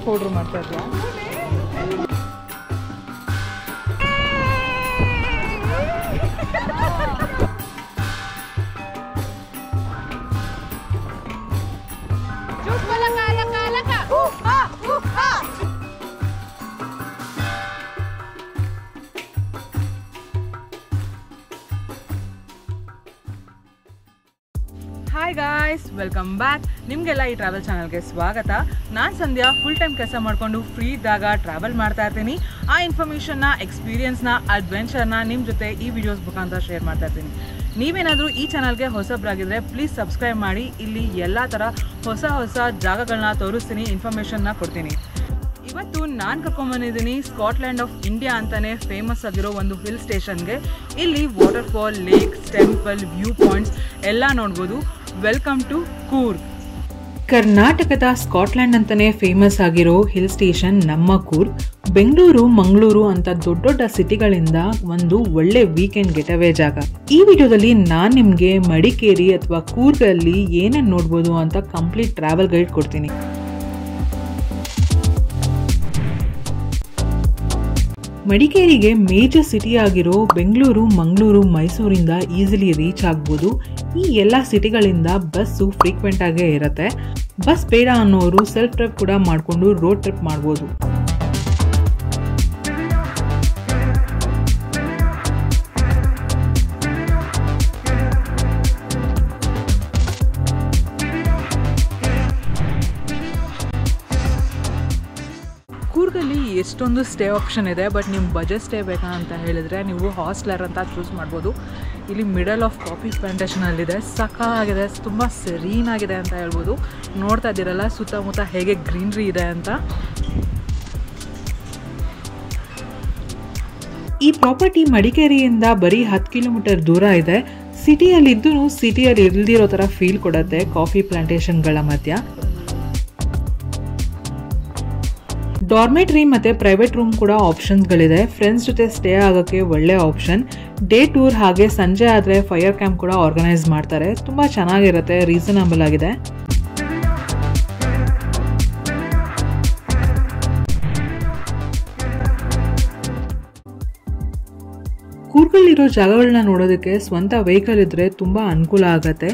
Powder ಮಾಡ್ತಾ ಇದ್ಯಾ? Hi guys, welcome back. ನಿಮಗೆಲ್ಲ ಈ ಟ್ರಾವೆಲ್ ಚಾನಲ್ಗೆ ಸ್ವಾಗತ. ನಾನು ಸಂಧ್ಯಾ ಫುಲ್ ಟೈಮ್ ಕೆಲಸ ಮಾಡಿಕೊಂಡು ಫ್ರೀ ಇದ್ದಾಗ ಟ್ರಾವೆಲ್ ಮಾಡ್ತಾ ಇರ್ತೀನಿ. ಆ ಇನ್ಫಾರ್ಮೇಷನ್ನ, ಎಕ್ಸ್ಪೀರಿಯನ್ಸ್ನ, ಅಡ್ವೆಂಚರ್ನ ನಿಮ್ಮ ಜೊತೆ ಈ ವಿಡಿಯೋಸ್ ಮುಖಾಂತರ ಶೇರ್ ಮಾಡ್ತಾ ಇರ್ತೀನಿ. ನೀವೇನಾದರೂ ಈ ಚಾನಲ್ಗೆ ಹೊಸಬ್ರಾಗಿದ್ದರೆ ಪ್ಲೀಸ್ ಸಬ್ಸ್ಕ್ರೈಬ್ ಮಾಡಿ. ಇಲ್ಲಿ ಎಲ್ಲ ಥರ ಹೊಸ ಜಾಗಗಳನ್ನ ತೋರಿಸ್ತೀನಿ, ಇನ್ಫಾರ್ಮೇಷನ್ನ ಕೊಡ್ತೀನಿ. ಇವತ್ತು ನಾನು ಕರ್ಕೊಂಡ್ಬಂದಿದ್ದೀನಿ ಸ್ಕಾಟ್ಲ್ಯಾಂಡ್ ಆಫ್ ಇಂಡಿಯಾ ಅಂತಲೇ ಫೇಮಸ್ ಆಗಿರೋ ಒಂದು ಹಿಲ್ ಸ್ಟೇಷನ್ಗೆ. ಇಲ್ಲಿ waterfall, lakes, temple, view points ಎಲ್ಲ ನೋಡ್ಬೋದು. Welcome to Coorg. ಕರ್ನಾಟಕದ ಸ್ಕಾಟ್ಲ್ಯಾಂಡ್ ಅಂತಲೇ ಫೇಮಸ್ ಆಗಿರೋ ಹಿಲ್ ಸ್ಟೇಷನ್ ನಮ್ಮ ಕೂರ್ಗ್. ಬೆಂಗಳೂರು, ಮಂಗಳೂರು ಅಂತ ದೊಡ್ಡ ದೊಡ್ಡ ಸಿಟಿಗಳಿಂದ ಒಂದು ಒಳ್ಳೆ ವೀಕೆಂಡ್ ಗೆಟವೇ ಜಾಗ. ಈ ವಿಡಿಯೋದಲ್ಲಿ ನಾನು ನಿಮಗೆ ಮಡಿಕೇರಿ ಅಥವಾ ಕೂರ್ಗಲ್ಲಿ ಏನೇನು ನೋಡ್ಬೋದು ಅಂತ ಕಂಪ್ಲೀಟ್ ಟ್ರಾವೆಲ್ ಗೈಡ್ ಕೊಡ್ತೀನಿ. ಮಡಿಕೇರಿಗೆ ಮೇಜರ್ ಸಿಟಿ ಆಗಿರೋ ಬೆಂಗಳೂರು, ಮಂಗಳೂರು, ಮೈಸೂರಿಂದ ಈಸಿಲಿ ರೀಚ್ ಆಗ್ಬೋದು. ಈ ಎಲ್ಲ ಸಿಟಿಗಳಿಂದ ಬಸ್ಸು ಫ್ರೀಕ್ವೆಂಟ್ ಆಗೇ ಇರುತ್ತೆ. ಬಸ್ ಬೇಡ ಅನ್ನೋರು ಸೆಲ್ಫ್ ಡ್ರೈವ್ ಕೂಡ ಮಾಡಿಕೊಂಡು ರೋಡ್ ಟ್ರಿಪ್ ಮಾಡ್ಬೋದು. ಕೂರ್ಗಲ್ಲಿ ಎಷ್ಟೊಂದು ಸ್ಟೇ ಆಪ್ಷನ್ ಇದೆ. ಬಟ್ ನಿಮ್ಮ ಬಜೆಟ್ ಸ್ಟೇ ಬೇಕಾ ಅಂತ ಹೇಳಿದರೆ ನೀವು ಹಾಸ್ಟೆಲರ್ ಅಂತ ಚೂಸ್ ಮಾಡ್ಬೋದು. ಇಲ್ಲಿ ಮಿಡಲ್ ಆಫ್ ಕಾಫಿ ಪ್ಲಾಂಟೇಷನಲ್ಲಿದೆ. ಸಖತ್ತಾಗಿದೆ, ತುಂಬ ಸೆರೀನಾಗಿದೆ ಅಂತ ಹೇಳ್ಬೋದು. ನೋಡ್ತಾ ಇದ್ದೀರಲ್ಲ ಸುತ್ತಮುತ್ತ ಹೇಗೆ ಗ್ರೀನ್ರಿ ಇದೆ ಅಂತ. ಈ ಪ್ರಾಪರ್ಟಿ ಮಡಿಕೇರಿಯಿಂದ ಬರೀ 10 ಕಿಲೋಮೀಟರ್ ದೂರ ಇದೆ. ಸಿಟಿಯಲ್ಲಿದ್ದು ಸಿಟಿಯಲ್ಲಿ ಇಲ್ದಿರೋ ಥರ ಫೀಲ್ ಕೊಡುತ್ತೆ ಕಾಫಿ ಪ್ಲಾಂಟೇಷನ್ಗಳ ಮಧ್ಯ. ಡಾರ್ಮೆಟ್ರಿ ಮತ್ತು ಪ್ರೈವೇಟ್ ರೂಮ್ ಕೂಡ ಆಪ್ಷನ್ಸ್ಗಳಿದೆ. ಫ್ರೆಂಡ್ಸ್ ಜೊತೆ ಸ್ಟೇ ಆಗೋಕ್ಕೆ ಒಳ್ಳೆ ಆಪ್ಷನ್. ಡೇ ಟೂರ್ ಹಾಗೆ ಸಂಜೆ ಆದರೆ ಫೈರ್ ಕ್ಯಾಂಪ್ ಕೂಡ ಆರ್ಗನೈಸ್ ಮಾಡ್ತಾರೆ. ತುಂಬ ಚೆನ್ನಾಗಿರುತ್ತೆ, ರೀಸನಬಲ್ ಆಗಿದೆ. ಕೂರ್ಗಲ್ಲಿರೋ ಜಾಗಗಳನ್ನ ನೋಡೋದಕ್ಕೆ ಸ್ವಂತ ವೆಹಿಕಲ್ ಇದ್ದರೆ ತುಂಬ ಅನುಕೂಲ ಆಗುತ್ತೆ.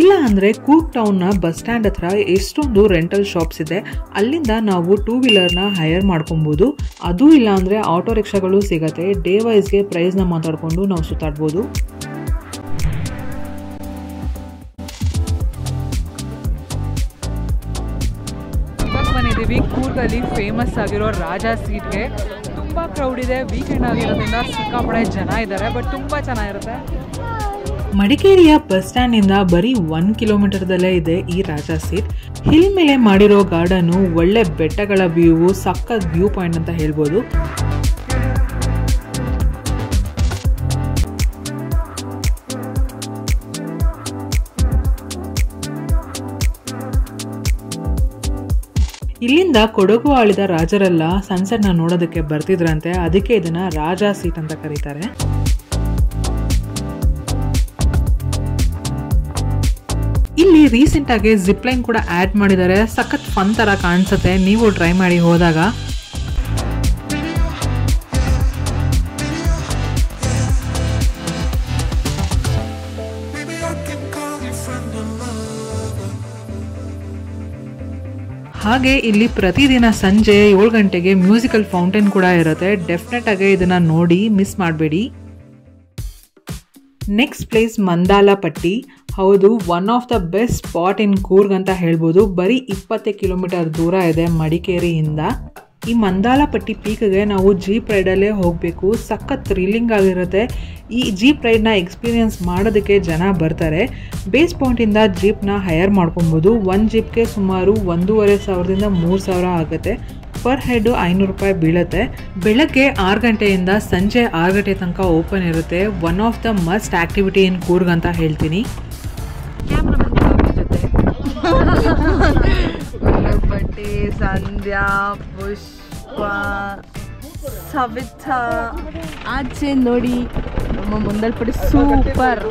ಇಲ್ಲ ಅಂದರೆ ಕೂರ್ಗ್ ಟೌನ್ನ ಬಸ್ ಸ್ಟ್ಯಾಂಡ್ ಹತ್ರ ಎಷ್ಟೊಂದು ರೆಂಟಲ್ ಶಾಪ್ಸ್ ಇದೆ. ಅಲ್ಲಿಂದ ನಾವು 2 ವೀಲರ್ನ ಹೈರ್ ಮಾಡ್ಕೊಬೋದು. ಅದು ಇಲ್ಲ ಅಂದರೆ ಆಟೋ ರಿಕ್ಷಾಗಳು ಸಿಗುತ್ತೆ. ಡೇ ವೈಸ್ಗೆ ಪ್ರೈಸ್ನ ಮಾತಾಡಿಕೊಂಡು ನಾವು ಸುತ್ತಾಡ್ಬೋದು. ಇವಾಗ ಬಂದಿದ್ದೀವಿ ಕೂರ್ಗಲ್ಲಿ ಫೇಮಸ್ ಆಗಿರೋ ರಾಜಾ ಸೀಟ್ಗೆ. ತುಂಬ ಕ್ರೌಡ್ ಇದೆ. ವೀಕೆಂಡ್ ಆಗಿರೋದ್ರಿಂದ ಸಿಕ್ಕಾಪಡೆ ಜನ ಇದ್ದಾರೆ. ಬಟ್ ತುಂಬ ಚೆನ್ನಾಗಿರುತ್ತೆ. ಮಡಿಕೇರಿಯ ಬಸ್ ಸ್ಟ್ಯಾಂಡಿಂದ ಬರೀ 1 ಕಿಲೋಮೀಟರ್ದಲ್ಲೇ ಇದೆ ಈ ರಾಜಾ ಸೀಟ್. ಹಿಲ್ ಮೇಲೆ ಮಾಡಿರೋ ಗಾರ್ಡನು, ಒಳ್ಳೆ ಬೆಟ್ಟಗಳ ವ್ಯೂ, ಸಖತ್ ವ್ಯೂ ಪಾಯಿಂಟ್ ಅಂತ ಹೇಳ್ಬೋದು. ಇಲ್ಲಿಂದ ಕೊಡಗು ಆಳಿದ ರಾಜರೆಲ್ಲ ಸನ್ಸೆಟ್ನ ನೋಡೋದಕ್ಕೆ ಬರ್ತಿದ್ರಂತೆ. ಅದಕ್ಕೆ ಇದನ್ನ ರಾಜಾ ಸೀಟ್ ಅಂತ ಕರೀತಾರೆ. ಇಲ್ಲಿ ರೀಸೆಂಟ್ ಆಗಿ ಜಿಪ್ ಲೈನ್ ಕೂಡ ಆಡ್ ಮಾಡಿದ್ದಾರೆ. ಸಖತ್ ಫನ್ ತರ ಕಾಣಿಸುತ್ತೆ, ನೀವು ಟ್ರೈ ಮಾಡಿ ಹೋದಾಗ. ಹಾಗೆ ಇಲ್ಲಿ ಪ್ರತಿದಿನ ಸಂಜೆ 7 ಗಂಟೆಗೆ ಮ್ಯೂಸಿಕಲ್ ಫೌಂಟೇನ್ ಕೂಡ ಇರುತ್ತೆ. ಡೆಫಿನೆಟ್ ಆಗಿ ಇದನ್ನ ನೋಡಿ ಮಿಸ್ ಮಾಡಬೇಡಿ. Next place Mandalpatti. ಹೌದು, one of the best spot in Coorg ಅಂತ ಹೇಳ್ಬೋದು. ಬರೀ 20 ಕಿಲೋಮೀಟರ್ ದೂರ ಇದೆ ಮಡಿಕೇರಿಯಿಂದ. ಈ ಮಂದಾಲಪಟ್ಟಿ ಪೀಕ್ಗೆ ನಾವು ಜೀಪ್ ರೈಡಲ್ಲೇ ಹೋಗಬೇಕು. ಸಖತ್ ಥ್ರಿಲ್ಲಿಂಗ್ ಆಗಿರುತ್ತೆ. ಈ ಜೀಪ್ ರೈಡ್ನ ಎಕ್ಸ್ಪೀರಿಯನ್ಸ್ ಮಾಡೋದಕ್ಕೆ ಜನ ಬರ್ತಾರೆ. ಬೇಸ್ ಪಾಯಿಂಟಿಂದ ಜೀಪ್ನ ಹೈರ್ ಮಾಡ್ಕೊಬೋದು. ಒಂದು ಜೀಪ್ಗೆ ಸುಮಾರು 1,500ದಿಂದ 3,000 ಆಗುತ್ತೆ. ಪರ್ ಹೆಡ್ 500 ರೂಪಾಯಿ ಬೀಳುತ್ತೆ. ಬೆಳಗ್ಗೆ 6 ಗಂಟೆಯಿಂದ ಸಂಜೆ 6 ಗಂಟೆ ತನಕ ಓಪನ್ ಇರುತ್ತೆ. One of the must activity ಇನ್ ಕೂರ್ಗ್ ಅಂತ ಹೇಳ್ತೀನಿ. ಬಟ್ಟೆ ಸಂಧ್ಯಾ, ಪುಷ್ಪ, ಸವಿತಾ ಆಚೆ ನೋಡಿ ನಮ್ಮ ಮುಂದಲ್ಪಡಿ ಸೂಪರ್.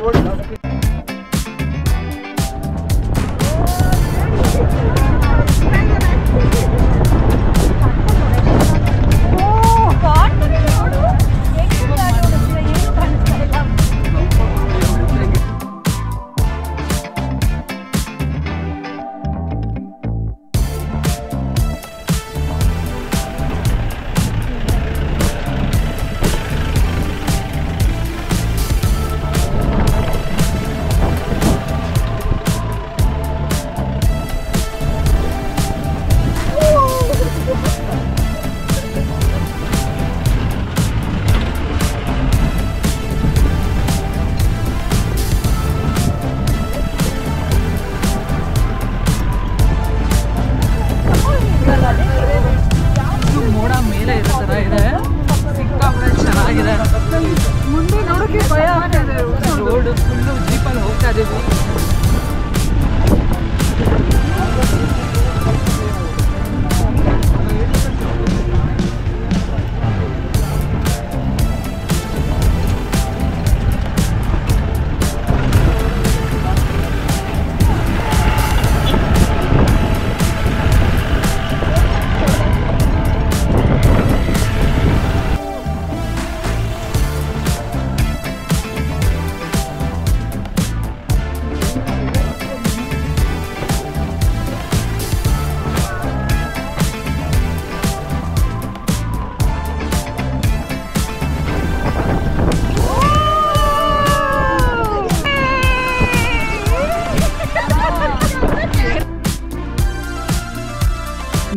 ರೋಡ್ ಫುಲ್ಲು ಜೀಪಲ್ಲಿ ಹೋಗ್ತಾ ಇದ್ದೀವಿ.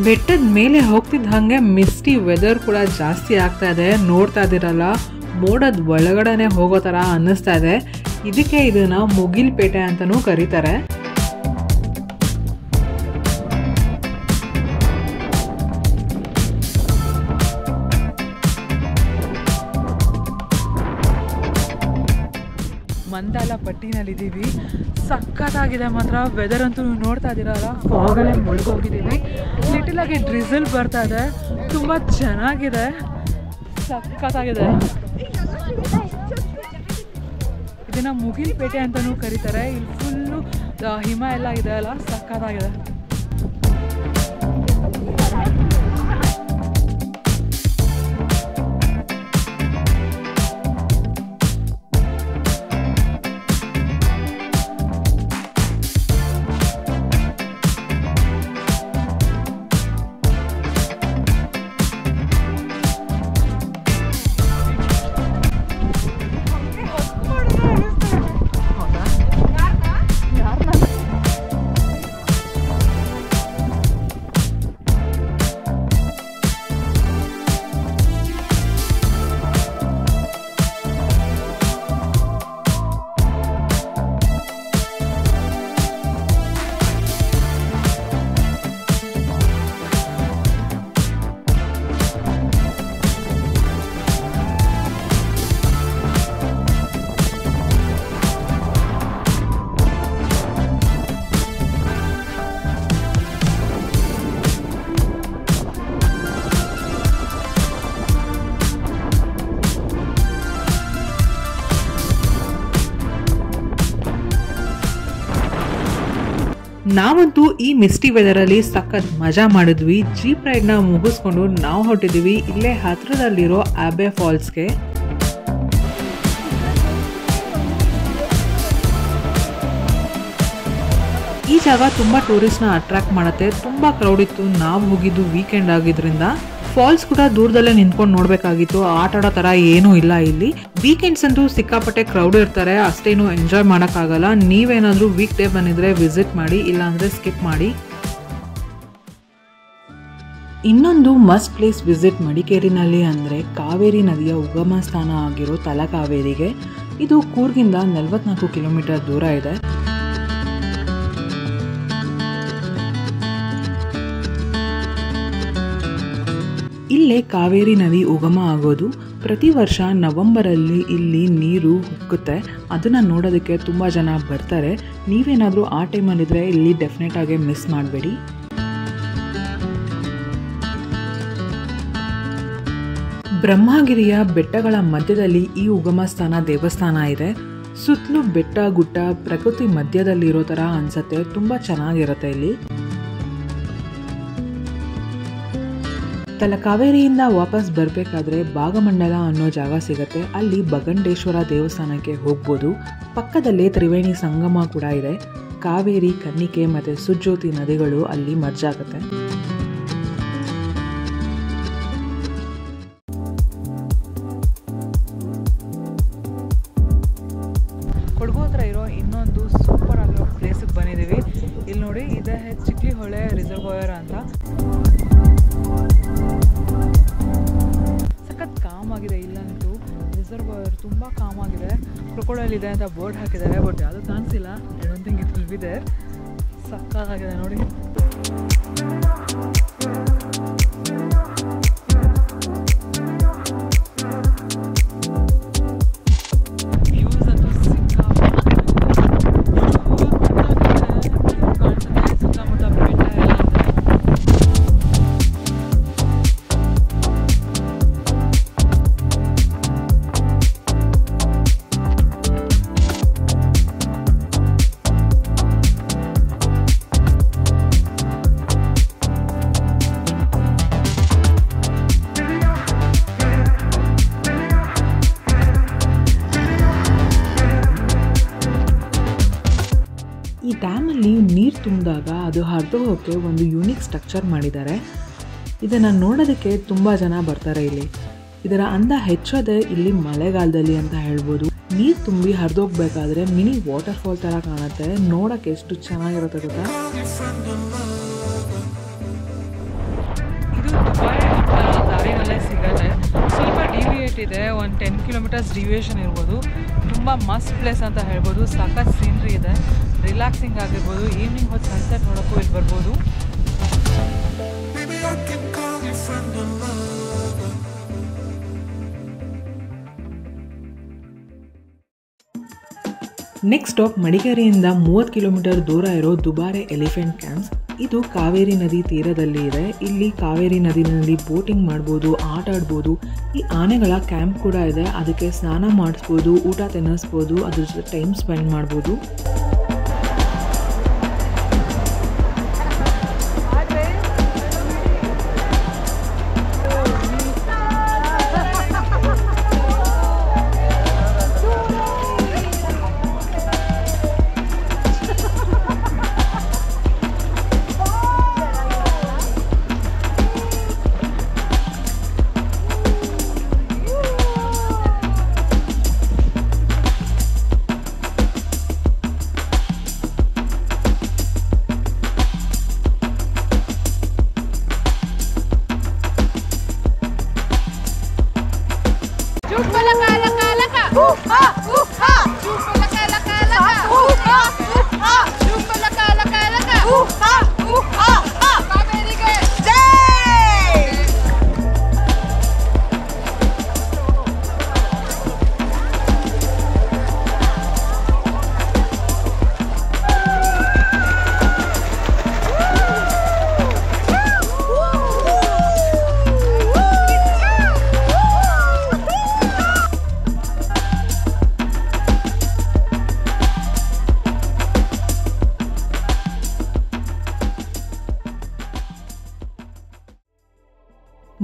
ಬೆಟ್ಟದ ಮೇಲೆ ಹೋಗ್ತಿದ್ದ ಹಾಗೆ ಮಿಸ್ಟಿ ವೆದರ್ ಕೂಡ ಜಾಸ್ತಿ ಆಗ್ತಾ ಇದೆ. ನೋಡ್ತಾ ಇದ್ದೀರಲ್ಲ, ಮೋಡದ ಒಳಗಡೆನೆ ಹೋಗೋ ಥರ ಅನ್ನಿಸ್ತಾ ಇದೆ. ಇದಕ್ಕೆ ಇದನ್ನ ಮುಗಿಲ್ಪೇಟೆ ಅಂತಲೂ ಕರೀತಾರೆ. ಮಂದಾಲ ಪಟ್ಟಿನಲ್ಲಿದ್ದೀವಿ. ಸಖತ್ತಾಗಿದೆ ಮಾತ್ರ ವೆದರ್ ಅಂತೂ ನೀವು ನೋಡ್ತಾ ಇದ್ದೀರಲ್ಲ, ಫಾಗಲ್ಲೇ ಮುಳುಗೋಗಿದ್ದೀವಿ. ಲಿಟಲ್ ಆಗಿ ಡ್ರಿಸಲ್ ಬರ್ತಾ ಇದೆ, ತುಂಬ ಚೆನ್ನಾಗಿದೆ, ಸಖತ್ತಾಗಿದೆ. ಇದನ್ನ ಮುಗಿಲ್ಪೇಟೆ ಅಂತಲೂ ಕರೀತಾರೆ. ಇಲ್ಲಿ ಫುಲ್ಲು ಹಿಮ ಎಲ್ಲ ಇದೆ ಅಲ್ಲ, ಸಖತ್ತಾಗಿದೆ. ನಾವಂತೂ ಈ ಮಿಸ್ಟಿ ವೆದರಲ್ಲಿ ಸಖತ್ ಮಜಾ ಮಾಡಿದ್ವಿ. ಜೀಪ್ ರೈಡ್ನ ಮುಗಿಸ್ಕೊಂಡು ನಾವು ಹೊರಟಿದ್ವಿ ಇಲ್ಲೇ ಹತ್ರದಲ್ಲಿರೋ ಆಬೆ ಫಾಲ್ಸ್ಗೆ. ಈ ಜಾಗ ತುಂಬ ಟೂರಿಸ್ಟ್ನ ಅಟ್ರಾಕ್ಟ್ ಮಾಡುತ್ತೆ. ತುಂಬ ಕ್ರೌಡ್ ಇತ್ತು. ನಾವು ಹೋಗಿದ್ದು ವೀಕೆಂಡ್ ಆಗಿದ್ರಿಂದ ಫಾಲ್ಸ್ ಕೂಡ ದೂರದಲ್ಲೇ ನಿಂತ್ಕೊಂಡು ನೋಡಬೇಕಾಗಿತ್ತು. ಆಟ ಆಡೋ ಥರ ಏನೂ ಇಲ್ಲ ಇಲ್ಲಿ. ವೀಕೆಂಡ್ಸ್ ಅಂತೂ ಸಿಕ್ಕಾಪಟ್ಟೆ ಕ್ರೌಡ್ ಇರ್ತಾರೆ, ಅಷ್ಟೇನು ಎಂಜಾಯ್ ಮಾಡೋಕ್ಕಾಗಲ್ಲ. ನೀವೇನಾದರೂ ವೀಕ್ ಡೇ ಬಂದಿದ್ರೆ ವಿಸಿಟ್ ಮಾಡಿ, ಇಲ್ಲಾಂದರೆ ಸ್ಕಿಪ್ ಮಾಡಿ. ಇನ್ನೊಂದು ಮಸ್ಟ್ ಪ್ಲೇಸ್ ವಿಸಿಟ್ ಮಡಿಕೇರಿನಲ್ಲಿ ಅಂದರೆ ಕಾವೇರಿ ನದಿಯ ಉಗಮ ಸ್ಥಾನ ಆಗಿರೋ ತಲಕಾವೇರಿಗೆ. ಇದು ಕೂರ್ಗಿಂದ 44 ಕಿಲೋಮೀಟರ್ ದೂರ ಇದೆ. ಇಲ್ಲೇ ಕಾವೇರಿ ನದಿ ಉಗಮ ಆಗೋದು. ಪ್ರತಿ ವರ್ಷ ನವೆಂಬರಲ್ಲಿ ಇಲ್ಲಿ ನೀರು ಹುಕ್ಕುತ್ತೆ. ಅದನ್ನು ನೋಡೋದಕ್ಕೆ ತುಂಬ ಜನ ಬರ್ತಾರೆ. ನೀವೇನಾದರೂ ಆ ಟೈಮಲ್ಲಿದ್ದರೆ ಇಲ್ಲಿ ಡೆಫಿನೆಟ್ ಆಗಿ ಮಿಸ್ ಮಾಡಬೇಡಿ. ಬ್ರಹ್ಮಗಿರಿಯ ಬೆಟ್ಟಗಳ ಮಧ್ಯದಲ್ಲಿ ಈ ಉಗಮ ಸ್ಥಾನ ದೇವಸ್ಥಾನ ಇದೆ. ಸುತ್ತಲೂ ಬೆಟ್ಟ ಗುಡ್ಡ ಪ್ರಕೃತಿ ಮಧ್ಯದಲ್ಲಿರೋ ಥರ ಅನ್ಸುತ್ತೆ. ತುಂಬ ಚೆನ್ನಾಗಿರುತ್ತೆ ಇಲ್ಲಿ. ತಲಕಾವೇರಿಯಿಂದ ವಾಪಸ್ ಬರಬೇಕಾದ್ರೆ ಭಾಗಮಂಡಲ ಅನ್ನೋ ಜಾಗ ಸಿಗುತ್ತೆ. ಅಲ್ಲಿ ಬಗಂಡೇಶ್ವರ ದೇವಸ್ಥಾನಕ್ಕೆ ಹೋಗ್ಬೋದು. ಪಕ್ಕದಲ್ಲೇ ತ್ರಿವೇಣಿ ಸಂಗಮ ಕೂಡ ಇದೆ. ಕಾವೇರಿ, ಕನ್ನಿಕೆ ಮತ್ತು ಸುಜ್ಯೋತಿ ನದಿಗಳು ಅಲ್ಲಿ ಮರ್ಜ್ ಆಗುತ್ತೆ. ಕೊಡಗು ಹತ್ರ ಇರೋ ಇನ್ನೊಂದು ಸೂಪರ್ ಆಗಿರೋ ಪ್ಲೇಸಿಗೆ ಬಂದಿದ್ದೀವಿ. ಇಲ್ಲಿ ನೋಡಿ, ಇದೆ ಚಿಕ್ಲಿ ಹೊಳೆ ರಿಸರ್ವಾಯರ್ ಅಂತ. ಸಖತ್ ಕಾಮ್ ಆಗಿದೆ ಇಲ್ಲಂತೂ. ರಿಸರ್ವಾಯರ್ ತುಂಬ ಕಾಮ್ ಆಗಿದೆ. ಕ್ರೊಕೊಡೈಲ್ ಇದೆ ಅಂತ ಬೋರ್ಡ್ ಹಾಕಿದ್ದಾರೆ, ಬಟ್ ಯಾವುದು ಕಾಣಿಸಿಲ್ಲ. I don't think it will be there. ಸಖತ್ತಾಗಿದೆ ನೋಡಿ. ವ್ಯೂಸ್ ಅಂತೂ ಸಿಕ್ಕಾಪಟ್ಟೆ ಈ ಡ್ಯಾಮಲ್ಲಿ ನೀರು ತುಂಬಿದಾಗ ಅದು ಹರಿದೋಗೋಕ್ಕೆ ಒಂದು ಯೂನಿಕ್ ಸ್ಟ್ರಕ್ಚರ್ ಮಾಡಿದ್ದಾರೆ. ಇದನ್ನು ನೋಡೋದಕ್ಕೆ ತುಂಬ ಜನ ಬರ್ತಾರೆ ಇಲ್ಲಿ. ಇದರ ಅಂದ ಹೆಚ್ಚೋದೇ ಇಲ್ಲಿ ಮಳೆಗಾಲದಲ್ಲಿ ಅಂತ ಹೇಳ್ಬೋದು. ನೀರು ತುಂಬಿ ಹರಿದೋಗ್ಬೇಕಾದ್ರೆ ಮಿನಿ ವಾಟರ್ಫಾಲ್ ಥರ ಕಾಣುತ್ತೆ. ನೋಡೋಕ್ಕೆ ಎಷ್ಟು ಚೆನ್ನಾಗಿರುತ್ತೆ ಗೊತ್ತಾ. ಇದು ದುಬಾಯ್ ದಾರಿನಲ್ಲೇ ಸಿಗತ್ತೆ. ಸ್ವಲ್ಪ ಡಿವಿಯೇಟ್ ಇದೆ, ಒಂದು 10 ಕಿಲೋಮೀಟರ್ಸ್ ಡಿವಿಯೇಷನ್ ಇರ್ಬೋದು. ತುಂಬ ಮಸ್ತ್ ಪ್ಲೇಸ್ ಅಂತ ಹೇಳ್ಬೋದು. ಸಖತ್ ಸೀನ್ರಿ ಇದೆ, ರಿಲ್ಯಾಕ್ಸಿಂಗ್ ಆಗಿರ್ಬೋದು. ಈವ್ನಿಂಗ್ ಹೊತ್ತು ಸನ್ಸೆಟ್ ನೋಡೋಕ್ಕೂ ಇಲ್ಲಿ ಬರ್ಬೋದು. ನೆಕ್ಸ್ಟ್ ಸ್ಟಾಪ್ ಮಡಿಕೇರಿಯಿಂದ 30 ಕಿಲೋಮೀಟರ್ ದೂರ ಇರೋ ದುಬಾರೆ ಎಲಿಫೆಂಟ್ ಕ್ಯಾಂಪ್ಸ್. ಇದು ಕಾವೇರಿ ನದಿ ತೀರದಲ್ಲಿ ಇದೆ. ಇಲ್ಲಿ ಕಾವೇರಿ ನದಿನಲ್ಲಿ ಬೋಟಿಂಗ್ ಮಾಡ್ಬೋದು, ಆಟ ಆಡ್ಬೋದು. ಈ ಆನೆಗಳ ಕ್ಯಾಂಪ್ ಕೂಡ ಇದೆ. ಅದಕ್ಕೆ ಸ್ನಾನ ಮಾಡಿಸ್ಬೋದು, ಊಟ ತಿನ್ನಿಸ್ಬೋದು, ಅದ್ರ ಜೊತೆ ಟೈಮ್ ಸ್ಪೆಂಡ್ ಮಾಡ್ಬೋದು.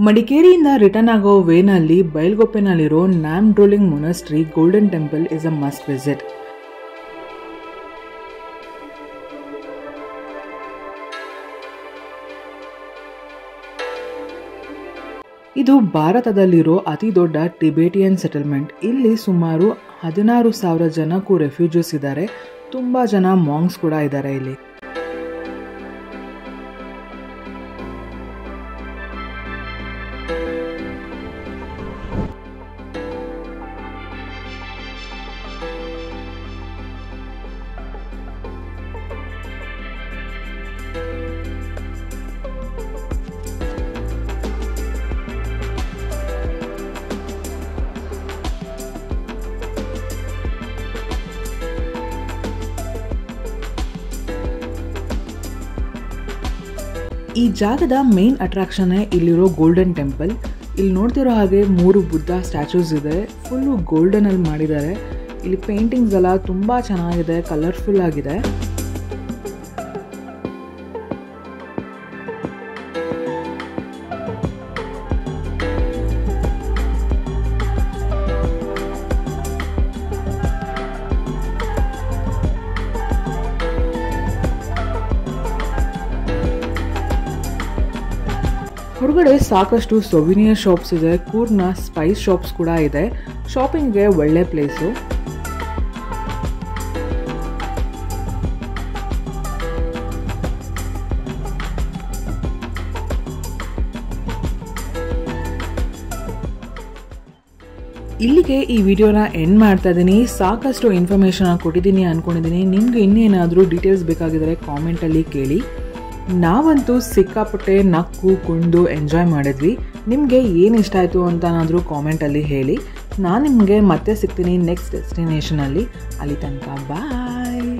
ಮಡಿಕೇರಿಯಿಂದ ರಿಟರ್ನ್ ಆಗೋ ವೇನಲ್ಲಿ ಬೈಲ್ಗೊಪ್ಪೆನಲ್ಲಿರೋ Namdroling monastery golden temple is a must visit. ಇದು ಭಾರತದಲ್ಲಿರೋ ಅತಿ ದೊಡ್ಡ ಟಿಬೇಟಿಯನ್ ಸೆಟಲ್ಮೆಂಟ್. ಇಲ್ಲಿ ಸುಮಾರು 16,000 ಜನಕ್ಕೂ ರೆಫ್ಯೂಜೀಸ್ ಇದ್ದಾರೆ. ತುಂಬ ಜನ ಮಾಂಗ್ಸ್ ಕೂಡ ಇದ್ದಾರೆ ಇಲ್ಲಿ. ಈ ಜಾಗದ ಮೇನ್ ಅಟ್ರಾಕ್ಷನ್ನೇ ಇಲ್ಲಿರೋ ಗೋಲ್ಡನ್ ಟೆಂಪಲ್. ಇಲ್ಲಿ ನೋಡ್ತಿರೋ ಹಾಗೆ 3 ಬುದ್ಧ ಸ್ಟ್ಯಾಚೂಸ್ ಇದೆ. ಫುಲ್ಲು ಗೋಲ್ಡನಲ್ಲಿ ಮಾಡಿದ್ದಾರೆ. ಇಲ್ಲಿ ಪೇಂಟಿಂಗ್ಸ್ ಎಲ್ಲ ತುಂಬ ಚೆನ್ನಾಗಿದೆ, ಕಲರ್ಫುಲ್ ಆಗಿದೆ. ಹೊರಗಡೆ ಸಾಕಷ್ಟು ಸೊವಿನಿಯರ್ ಶಾಪ್ಸ್ ಇದೆ. ಕೂರ್ನ ಸ್ಪೈಸ್ ಶಾಪ್ಸ್ ಕೂಡ ಇದೆ. ಶಾಪಿಂಗ್ಗೆ ಒಳ್ಳೆ ಪ್ಲೇಸು. ಇಲ್ಲಿಗೆ ಈ ವಿಡಿಯೋನ ಎಂಡ್ ಮಾಡ್ತಾ ಇದ್ದೀನಿ. ಸಾಕಷ್ಟು ಇನ್ಫಾರ್ಮೇಷನ್ ಕೊಟ್ಟಿದ್ದೀನಿ ಅಂದ್ಕೊಂಡಿದ್ದೀನಿ. ನಿಮ್ಗೆ ಇನ್ನೇನಾದರೂ ಡೀಟೇಲ್ಸ್ ಬೇಕಾಗಿದ್ರೆ ಕಾಮೆಂಟಲ್ಲಿ ಕೇಳಿ. ನಾವಂತೂ ಸಿಕ್ಕಾಪಟ್ಟೆ ನಕ್ಕು ಕುಂಡು ಎಂಜಾಯ್ ಮಾಡಿದ್ವಿ. ನಿಮಗೆ ಏನು ಇಷ್ಟ ಆಯಿತು ಅಂತನಾದರೂ ಕಾಮೆಂಟಲ್ಲಿ ಹೇಳಿ. ನಾನು ನಿಮಗೆ ಮತ್ತೆ ಸಿಗ್ತೀನಿ ನೆಕ್ಸ್ಟ್ ಡೆಸ್ಟಿನೇಷನಲ್ಲಿ. ಅಲ್ಲಿ ತನಕ ಬಾಯ್.